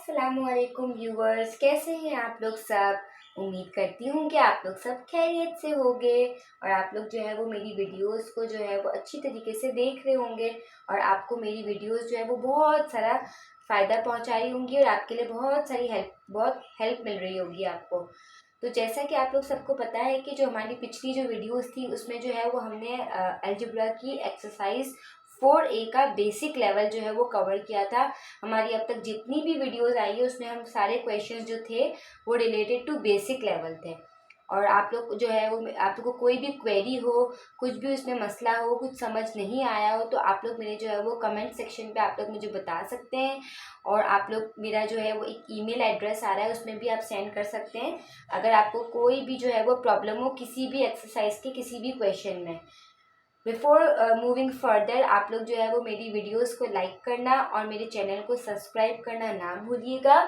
अस्सलामुअलैकुम व्यूवर्स, कैसे हैं आप लोग सब। उम्मीद करती हूँ कि आप लोग सब खैरियत से होंगे और आप लोग जो है वो मेरी वीडियोस को जो है वो अच्छी तरीके से देख रहे होंगे और आपको मेरी वीडियोस जो है वो बहुत सारा फ़ायदा पहुँचा रही होंगी और आपके लिए बहुत हेल्प मिल रही होगी आपको। तो जैसा कि आप लोग सबको पता है कि जो हमारी पिछली जो वीडियोस थी उसमें जो है वो हमने अलजेब्रा की एक्सरसाइज 4A का बेसिक लेवल जो है वो कवर किया था। हमारी अब तक जितनी भी वीडियोस आई है उसमें हम सारे क्वेश्चंस जो थे वो रिलेटेड टू बेसिक लेवल थे। और आप लोग जो है वो आप लोग को कोई भी क्वेरी हो, कुछ भी उसमें मसला हो, कुछ समझ नहीं आया हो तो आप लोग मेरे जो है वो कमेंट सेक्शन पे आप लोग मुझे बता सकते हैं। और आप लोग मेरा जो है वो एक ईमेल एड्रेस आ रहा है उसमें भी आप सेंड कर सकते हैं अगर आपको कोई भी जो है वो प्रॉब्लम हो किसी भी एक्सरसाइज के किसी भी क्वेश्चन में। बिफोर मूविंग फर्दर आप लोग जो है वो मेरी वीडियोस को लाइक करना और मेरे चैनल को सब्सक्राइब करना ना भूलिएगा।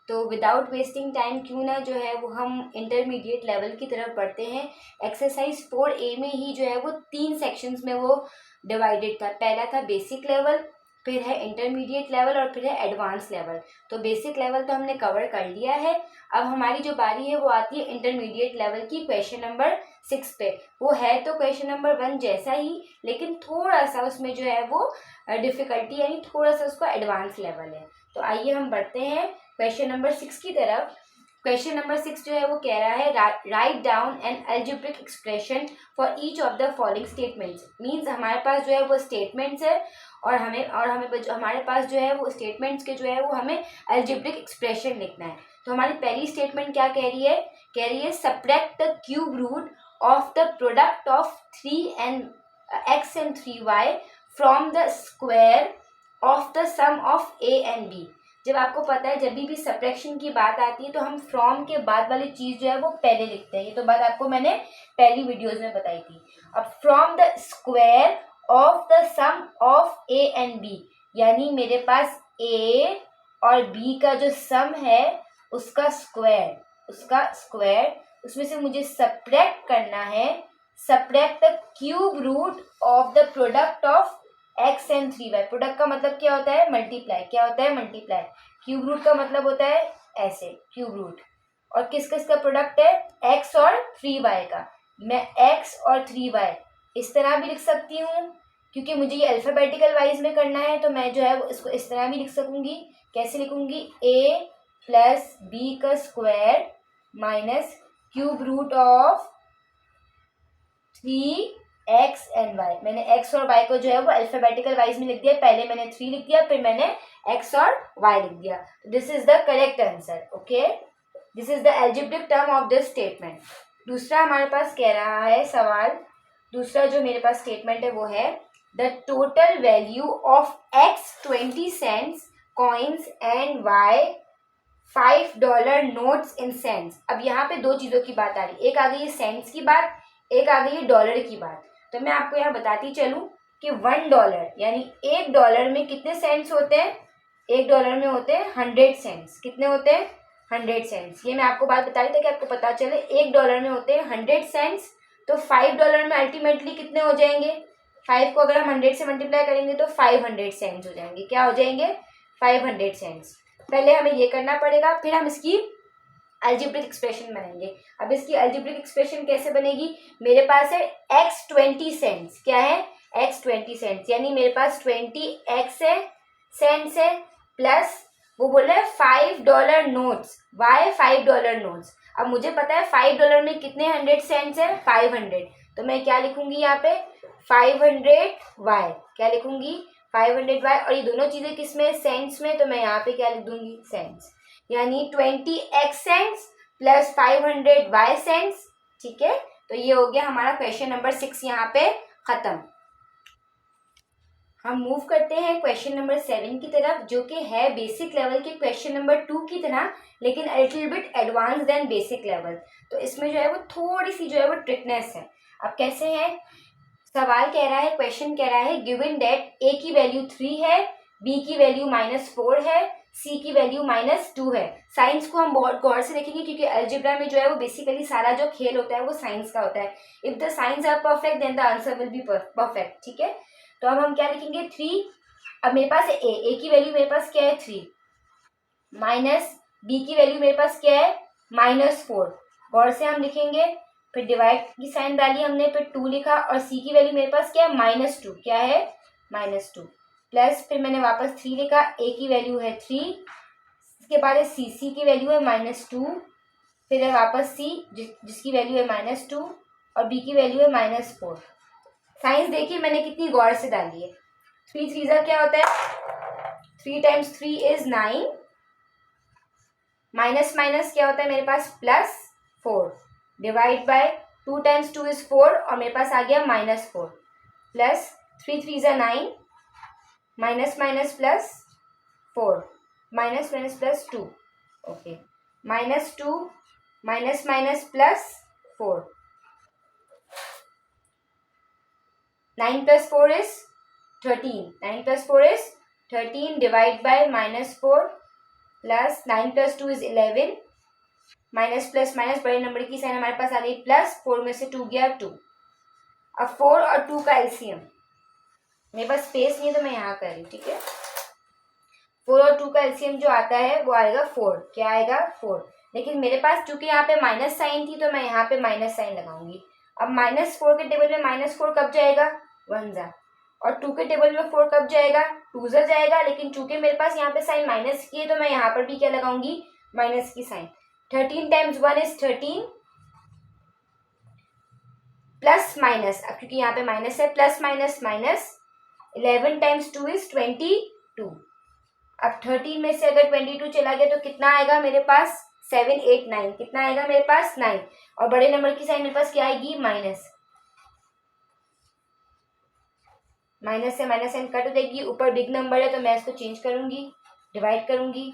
तो विदाउट वेस्टिंग टाइम क्यों ना जो है वो हम इंटरमीडिएट लेवल की तरफ बढ़ते हैं। एक्सरसाइज 4A में ही जो है वो 3 सेक्शंस में वो डिवाइडेड था। पहला था बेसिक लेवल, फिर है इंटरमीडिएट लेवल और फिर है एडवांस लेवल। तो बेसिक लेवल तो हमने कवर कर लिया है। अब हमारी जो बारी है वो आती है इंटरमीडिएट लेवल की क्वेश्चन नंबर 6 पे। वो है तो क्वेश्चन नंबर 1 जैसा ही, लेकिन थोड़ा सा उसमें जो है वो डिफ़िकल्टी यानी थोड़ा सा उसका एडवांस लेवल है। तो आइए हम बढ़ते हैं क्वेश्चन नंबर 6 की तरफ। क्वेश्चन नंबर 6 जो है वो कह रहा है write down N algebraic expression for each of the following statements. Means हमारे पास जो है वो स्टेटमेंट्स है और हमें हमारे पास जो है वो स्टेटमेंट्स के जो है वो हमें अलजेब्रिक एक्सप्रेशन लिखना है। तो हमारी पहली स्टेटमेंट क्या कह रही है subtract the cube root of the product of 3x and 3y from the square of the sum of a and b। जब आपको पता है जब भी सब्ट्रैक्शन की बात आती है तो हम फ्रॉम के बाद वाली चीज़ जो है वो पहले लिखते हैं। ये तो बात आपको मैंने पहली वीडियोस में बताई थी। अब from the square of the sum of a and b, यानी मेरे पास a और b का जो सम है उसका स्क्वायर उसमें से मुझे सब्ट्रैक्ट करना है। Subtract the cube root of the product of x and 3y। Product का मतलब क्या होता है मल्टीप्लाई। क्या होता है मल्टीप्लाई। क्यूब रूट का मतलब होता है ऐसे क्यूब रूट। और किस किस का प्रोडक्ट है x और 3y का। मैं x और 3y इस तरह भी लिख सकती हूँ क्योंकि मुझे ये अल्फ़ाबेटिकल वाइज में करना है तो मैं जो है वो इसको इस तरह भी लिख सकूँगी। कैसे लिखूँगी a प्लस b का square minus cube root of 3x and y। मैंने x और y को जो है वो अल्फाबेटिकल वाइज में लिख दिया। पहले मैंने 3 लिख दिया फिर मैंने x और y लिख दिया। This is the correct answer. Okay, this is the algebraic term of this statement. दूसरा हमारे पास कह रहा है सवाल, दूसरा जो मेरे पास स्टेटमेंट है वो है the total value of x 20 cents coins and y $5 notes in cents. अब यहाँ पे दो चीज़ों की बात आ रही, एक आ गई है सेंट्स की बात, एक आ गई है डॉलर की बात। तो मैं आपको यहाँ बताती चलूँ कि $1 यानी $1 में कितने सेंट्स होते हैं। $1 में होते हैं 100 सेंट्स। कितने होते हैं 100 सेंट्स। ये मैं आपको बात बता रही थी कि आपको पता चले $1 में होते हैं 100 सेंट्स। तो $5 में अल्टीमेटली कितने हो जाएंगे। 5 को अगर हम 100 से मल्टीप्लाई करेंगे तो 500 सेंट्स हो जाएंगे। क्या हो जाएंगे 500 सेंट्स। पहले हमें ये करना पड़ेगा फिर हम इसकी अलजेब्रिक एक्सप्रेशन बनाएंगे। अब इसकी अलजेब्रिक एक्सप्रेशन कैसे बनेगी। मेरे पास है x 20 सेंट्स। क्या है x 20 सेंट्स यानी मेरे पास 20x है सेंट्स है प्लस वो बोल रहा है $5 नोट्स। Y $5 notes. अब मुझे पता है $5 में कितने 100 सेंट्स है 500। तो मैं क्या लिखूंगी यहाँ पे 500y। क्या लिखूंगी 500y। और ये दोनों चीज़ें किस में सेंट्स में, तो मैं यहाँ पे क्या लिख दूंगी सेंट्स। यानी 20x cents plus 500y cents. ठीक है, तो ये हो गया हमारा क्वेश्चन नंबर 6 यहाँ पे खत्म। हम मूव करते हैं क्वेश्चन नंबर 7 की तरफ जो कि है बेसिक लेवल के क्वेश्चन नंबर 2 की तरह लेकिन a little bit advance than basic level. तो इसमें जो है वो थोड़ी सी जो है वो ट्रिकनेस है। अब कैसे है सवाल कह रहा है, क्वेश्चन कह रहा है गिवन डेट a की वैल्यू 3 है, b की वैल्यू -4 है, c की वैल्यू -2 है। साइंस को हम बहुत गौर से देखेंगे क्योंकि अलजेब्रा में जो है वो बेसिकली सारा जो खेल होता है वो साइंस का होता है। If the science are perfect then the answer will be perfect. ठीक है, तो अब हम क्या लिखेंगे 3। अब मेरे पास a की वैल्यू मेरे पास क्या है 3। माइनस बी की वैल्यू मेरे पास क्या है -4, गौर से हम लिखेंगे। फिर डिवाइड की साइन डाली हमने, फिर 2 लिखा, और सी की वैल्यू मेरे पास क्या है -2, क्या है -2, प्लस फिर मैंने वापस 3 लिखा, ए की वैल्यू है 3, इसके बाद है सी की वैल्यू है -2, फिर है वापस सी जिसकी वैल्यू है -2, और बी की वैल्यू है -4। साइंस देखिए मैंने कितनी गौर से डाली है। 3 3 क्या होता है, 3 टाइम्स 3 इज 9, माइनस माइनस क्या होता है मेरे पास +4, डिवाइड बाय 2 टाइम्स 2 इज 4, और मेरे पास आ गया -4, plus 3 3 9, minus minus +4, minus minus +2, okay, -2 minus minus +4, 9 + 4 is 13, 9 + 4 is 13, divide by -4, plus 9 + 2 is 11, minus plus minus बड़े नंबर की साइन हमारे पास आ गई +4 में से 2 गया 2। अब 4 और 2 का एलसीएम, मेरे पास स्पेस नहीं है तो मैं यहाँ कर रही हूँ, ठीक है। 4 और 2 का एलसीएम जो आता है वो आएगा 4, क्या आएगा 4, लेकिन मेरे पास चूंकि यहाँ पे माइनस साइन थी तो मैं यहाँ पे माइनस साइन लगाऊंगी। अब -4 के टेबल में -4 कब जाएगा, 1 जा, और 2 के टेबल में 4 कब जाएगा, 2 जा जाएगा, लेकिन चूंकि मेरे पास यहाँ पे साइन माइनस की है तो मैं यहाँ पर भी क्या लगाऊंगी, माइनस की sign. 13 times 1 is 13, plus minus, अब क्योंकि यहाँ पे माइनस है, plus minus minus, 11 times 2 is 22। अब 13 में से अगर 22 चला गया तो कितना आएगा मेरे पास, 7 8 9, कितना आएगा मेरे पास 9, और बड़े नंबर की साइन मेरे पास क्या आएगी, माइनस, माइनस से माइनस साइन कट हो जाएगी, ऊपर बिग नंबर है तो मैं इसको चेंज करूंगी, डिवाइड करूंगी,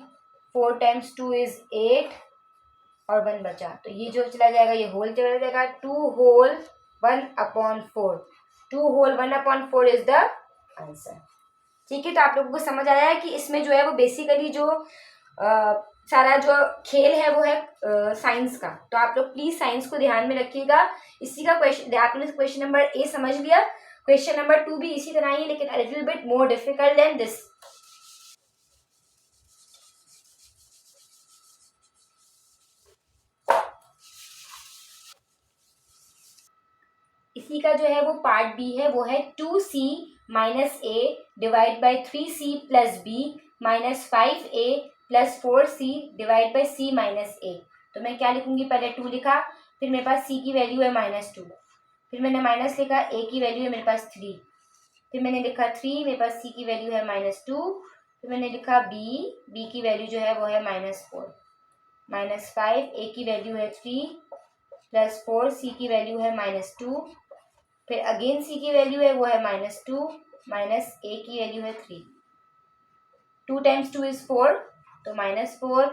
4 टाइम्स 2 इज 8, और 1 बचा, तो ये जो चला जाएगा ये होल चला जाएगा, 2 whole 1/4, 2 whole 1/4 is the answer. ठीक है, तो आप लोगों को समझ आया है कि इसमें जो है वो बेसिकली जो सारा जो खेल है वो है साइंस का। तो आप लोग प्लीज साइंस को ध्यान में रखिएगा। इसी का क्वेश्चन, आपने क्वेश्चन नंबर ए समझ लिया, क्वेश्चन नंबर 2 भी इसी तरह ही है, लेकिन little bit more difficult than this. इसी का जो है वो पार्ट बी है, वो है 2c - a divide by 3c + b -5a + 4c divide by c - a। तो मैं क्या लिखूंगी, पहले 2 लिखा, फिर मेरे पास c की वैल्यू है -2, फिर मैंने माइनस लिखा, a की वैल्यू है मेरे पास 3, फिर मैंने लिखा 3, मेरे पास c की वैल्यू है -2, फिर मैंने लिखा b की वैल्यू जो है वो है -4, -5, a की वैल्यू है 3 + 4, c की वैल्यू है -2, फिर अगेन c की वैल्यू है वो है -2, माइनस a की वैल्यू है 3, 2 टाइम्स 2 इज 4, तो -4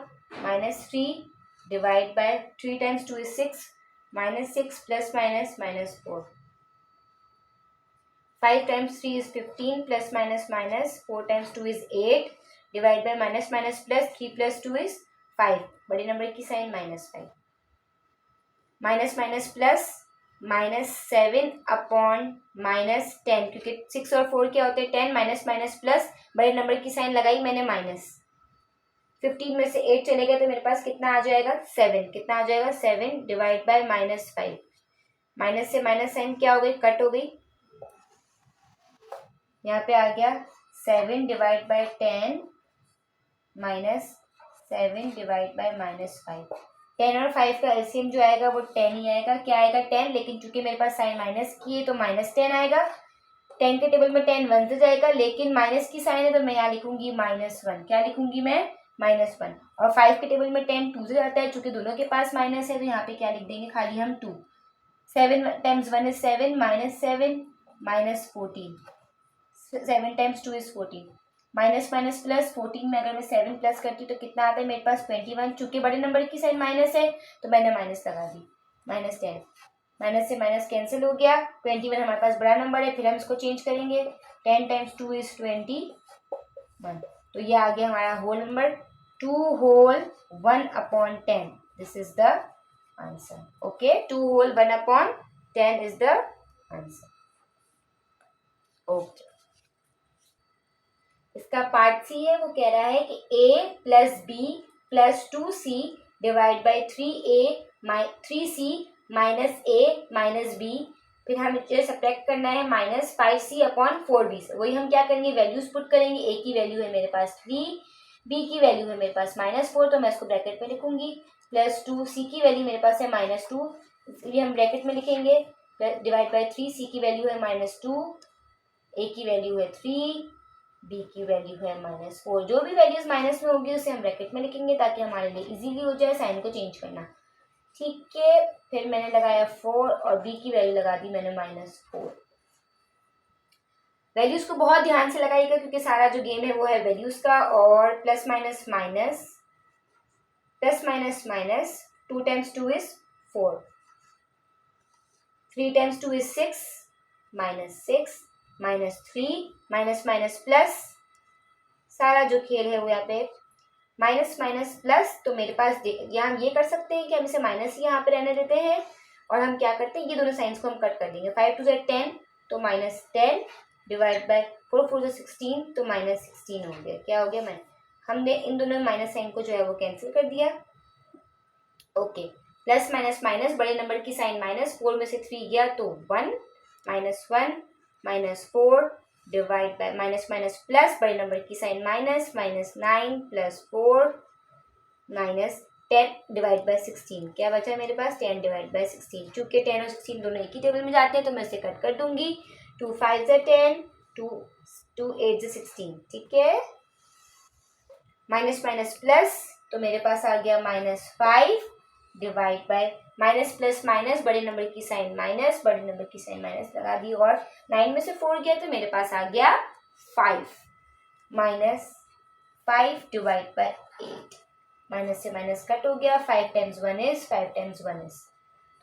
-3 divide by 3 times 2 is 6, -6 plus minus -4, 5 times 3 is 15 plus minus minus 4 times 2 is 8 divide by minus minus plus 3 + 2 is 5, बड़े नंबर की साइन -5, माइनस माइनस प्लस -7/-10, क्योंकि 6 और 4 क्या होते हैं 10, माइनस माइनस प्लस, बड़े नंबर की साइन लगाई मैंने माइनस, 15 में से 8 चलेगा तो मेरे पास कितना आ जाएगा 7, कितना आ जाएगा 7 डिवाइड बाय -5, माइनस से माइनस साइन क्या हो गई, कट हो गई, यहाँ पे आ गया 7 डिवाइड बाय 10 -7 डिवाइड बाय -5, 10 और 5 का एलसीएम जो आएगा वो 10 ही आएगा, क्या आएगा 10, लेकिन चूंकि मेरे पास साइन माइनस की है तो -10 आएगा, 10 के टेबल में 10 1 से जाएगा, लेकिन माइनस की साइन है तो मैं यहाँ लिखूंगी -1, क्या लिखूंगी मैं -1, और 5 के टेबल में 10 2 से जाता है, चूंकि दोनों के पास माइनस है तो यहाँ पे क्या लिख देंगे खाली हम 2, 7 times 1 is 7, -7 -14, 7 times 2 is 14, minus minus plus 14 में अगर मैं 7 प्लस करती हूँ तो कितना आता है मेरे पास 21, चूंकि बड़े नंबर की साइन माइनस है तो मैंने माइनस लगा दी, -10, माइनस से माइनस कैंसिल हो गया, 21 हमारे पास बड़ा नंबर है, फिर हम इसको चेंज करेंगे, 10 टाइम्स 2 इज 21, तो ये आ गया हमारा whole number, 2 whole 1/10, this is the answer. Okay, 2 whole 1/10 is the answer. Okay, इसका पार्ट सी है, वो कह रहा है कि a plus B plus 2c divide by 3c minus a minus b, फिर हमें जो सब्ट्रैक्ट करना है माइनस 5c अपॉन 4b से। वही हम क्या करेंगे, वैल्यूज पुट करेंगे। a की वैल्यू है मेरे पास 3, b की वैल्यू है मेरे पास -4, तो मैं इसको ब्रैकेट में लिखूंगी, प्लस 2c की वैल्यू मेरे पास है -2, इसलिए हम ब्रैकेट में लिखेंगे, डिवाइड बाई 3c की वैल्यू है -2, a की वैल्यू है 3, b की वैल्यू है -4। जो भी वैल्यूज माइनस में होगी उसे हम ब्रैकेट में लिखेंगे ताकि हमारे लिए इजीली हो जाए साइन को चेंज करना। ठीक है, फिर मैंने लगाया 4 और b की वैल्यू लगा दी मैंने -4। वैल्यूज को बहुत ध्यान से लगाइएगा क्योंकि सारा जो गेम है वो है वैल्यूज का। और plus minus minus, plus minus minus, 2 times 2 is 4, 3 times 2 is 6, -6, -3, minus minus plus, सारा जो खेल है वो यहाँ पे माइनस माइनस प्लस। तो मेरे पास यहाँ हम ये कर सकते हैं कि हम इसे माइनस यहाँ पे रहने देते हैं और हम क्या करते हैं, ये दोनों साइंस को हम कट कर देंगे। 5 2 10, तो -10 डिवाइड बाय 4 4 16, तो -16 हो गया। क्या हो गया, हमने इन दोनों माइनस साइन को जो है वो कैंसिल कर दिया। ओके, प्लस माइनस माइनस, बड़े नंबर की साइन माइनस, 4 में से 3 गया तो 1, -1 -4 divide by minus minus plus, बड़े नंबर की sign minus, -9 plus 4 -10 divide by 16। क्या बचा है मेरे पास, 10 डिवाइड बाय 16। चूंकि 10 और 16 दोनों एक ही टेबल में जाते हैं तो मैं इसे कट कर दूंगी। 2 5 10, 2 8 16। ठीक है, माइनस माइनस प्लस, तो मेरे पास आ गया -5 divide by minus plus minus, बड़े नंबर की साइन माइनस, बड़े नंबर की साइन माइनस लगा दी, और 9 में से 4 गया तो मेरे पास आ गया 5, -5 डिवाइड बाय 8। माइनस से माइनस कट हो गया, 5 टाइम्स 1 इज 5 टाइम्स 1 इज,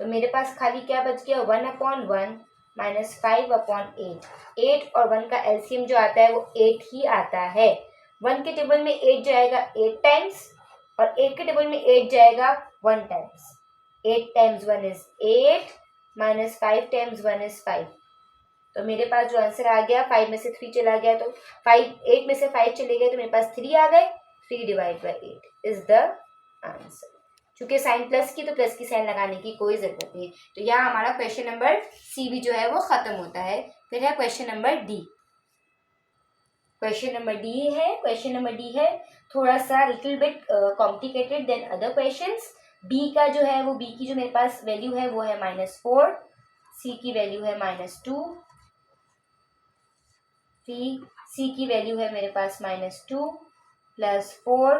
तो मेरे पास खाली क्या बच गया, 1/1 -5/8। 8 और 1 का एलसीएम जो आता है वो 8 ही आता है। 1 के टेबल में 8 जाएगा 8 टाइम्स और 8 के टेबल में 8 जाएगा 1 times. 8 times 1 is 8, -5 times 1 is 5। तो मेरे पास जो आंसर आ गया, 5 में से 3 चला गया तो 8 में से 5 चले गए तो मेरे पास 3 आ गए। 3 divide by 8 is the answer. चूंकि साइन प्लस की तो प्लस की साइन लगाने की कोई जरूरत नहीं है। तो यहाँ हमारा क्वेश्चन नंबर सी भी जो है वो खत्म होता है। फिर है question number D. Question number D है थोड़ा सा little bit complicated than other questions. B का जो है वो, बी की जो मेरे पास वैल्यू है वो है -4, सी की वैल्यू है -2, सी की वैल्यू है मेरे पास -2 प्लस 4,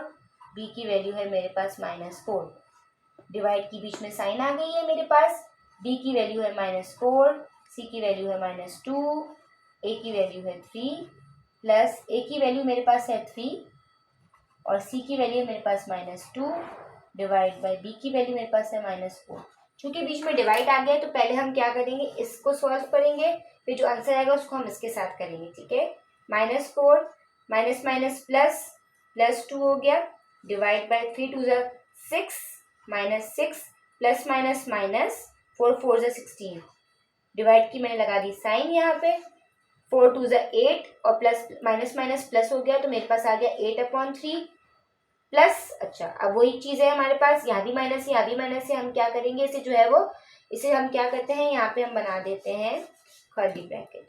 बी की वैल्यू है मेरे पास -4। डिवाइड की बीच में साइन आ गई है मेरे पास। बी की वैल्यू है -4, सी की वैल्यू है -2, ए की वैल्यू है 3 प्लस ए की वैल्यू मेरे पास है 3 और सी की वैल्यू मेरे पास -2 डिवाइड बाई बी की वैल्यू मेरे पास है -4। चूंकि बीच में डिवाइड आ गया तो पहले हम क्या करेंगे, इसको सॉल्व करेंगे, फिर जो आंसर आएगा उसको हम इसके साथ करेंगे। ठीक है, -4 माइनस माइनस प्लस +2 हो गया divide by 3 2 6 -6 plus minus minus 4 4 16। Divide की मैंने लगा दी साइन यहाँ पे। 4 2 8 और प्लस माइनस माइनस प्लस हो गया तो मेरे पास आ गया 8/3 प्लस। अच्छा, अब वही चीज़ है हमारे पास, यहाँ भी माइनस यहाँ भी माइनस है। हम क्या करेंगे, इसे जो है वो, इसे हम क्या करते हैं, यहाँ पे हम बना देते हैं कर्ली ब्रैकेट।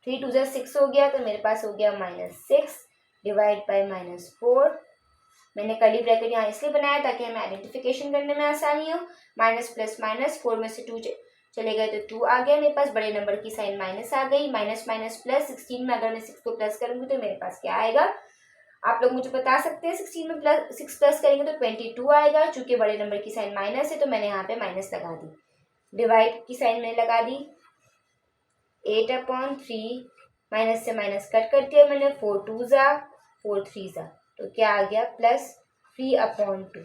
3 2 6 हो गया तो मेरे पास हो गया -6 डिवाइड बाई -4। मैंने कर्ली ब्रैकेट यहाँ इसलिए बनाया ताकि हमें आइडेंटिफिकेशन करने में आसानी हो। माइनस प्लस माइनस, 4 में से 2 चले गए तो 2 आ गया मेरे पास। बड़े नंबर की साइन माइनस आ गई। माइनस माइनस प्लस, 16 में अगर मैं 6 को प्लस करूंगी तो मेरे पास क्या आएगा, आप लोग मुझे बता सकते हैं। 16 में प्लस 6 प्लस करेंगे तो 22 आएगा। चूंकि बड़े नंबर की साइन माइनस है तो मैंने यहाँ पे माइनस लगा दी। डिवाइड की साइन मैंने लगा दी 8/3, माइनस से माइनस कट कर दिया मैंने। 4 2 4 3 तो क्या आ गया, +3/2।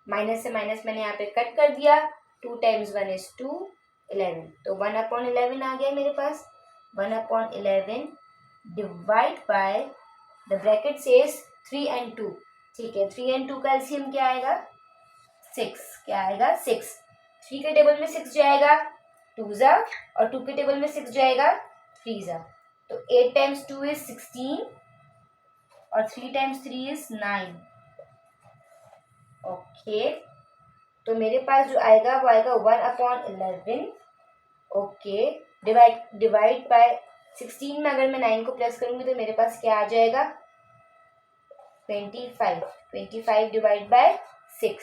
माइनस से माइनस मैंने यहाँ पे कट कर दिया। 2 टाइम्स 1 इज 2, 11 तो 1/11 आ गया मेरे पास। 1/11 divide by, the bracket says 3 and 2। ठीक है, 3 and 2 का एलसीएम क्या आएगा, 6। क्या आएगा, 6। 3 के टेबल में 6 जाएगा 2 ज़ा, और 2 के टेबल में 6 जाएगा 3 ज़ा, तो 8 टाइम्स 2 इज 16 और 3 टाइम्स 3 इज 9। ओके, तो मेरे पास जो आएगा वो आएगा 1/11। ओके, डिवाइड बाय 16 में अगर मैं 9 को प्लस करूंगी तो मेरे पास क्या आ जाएगा 25। 25 डिवाइड बाय 6।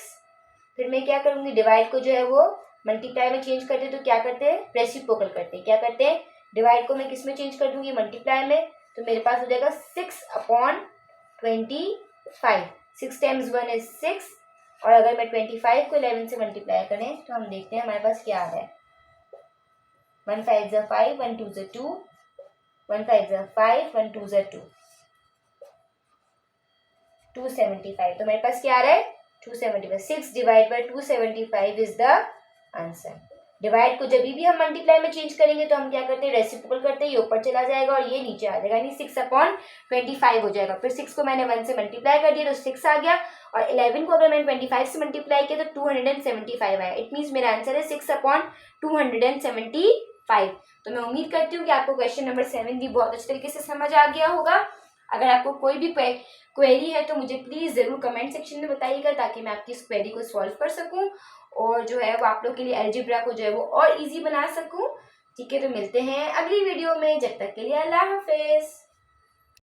फिर मैं क्या करूंगी, डिवाइड को जो है वो मल्टीप्लाई में चेंज करते तो क्या करते हैं, रेसिप्रोकल करते हैं। क्या करते हैं, डिवाइड को मैं किस में चेंज कर दूंगी, मल्टीप्लाई में, तो मेरे पास हो जाएगा 6/25। 6 टाइम्स 1 इज 6, और अगर मैं 25 को 11 से मल्टीप्लाई करें तो हम देखते हैं हमारे पास क्या आ रहा है। 1 5 ज़ा 5, 1 2 ज़ा 2, 1 5 ज़ा 5, 1 2 ज़ा 2, 275। तो मेरे पास क्या आ रहा है 275। 6 divide by 275 is the answer. Divide को जब भी हम मल्टीप्लाई में चेंज करेंगे तो हम क्या करते हैं, रेसिप्रोकल करते हैं, ये ऊपर चला जाएगा और ये नीचे आ जाएगा, यानी 6/25 हो जाएगा। फिर 6 को मैंने 1 से मल्टीप्लाई कर दिया तो 6 आ गया, और 11 को अगर मैंने 25 से मल्टीप्लाई किया तो 275 आया। इट मीन्स मेरा आंसर है 6/275। तो मैं उम्मीद करती हूँ कि आपको क्वेश्चन नंबर 7 भी बहुत अच्छे तरीके से समझ आ गया होगा। अगर आपको कोई भी क्वेरी है तो मुझे प्लीज़ ज़रूर कमेंट सेक्शन में बताइएगा, ताकि मैं आपकी इस क्वेरी को सॉल्व कर सकूं और जो है वो आप लोग के लिए अलजेब्रा को जो है वो और इजी बना सकूं। ठीक है, तो मिलते हैं अगली वीडियो में, जब तक के लिए अल्लाह हाफिज़।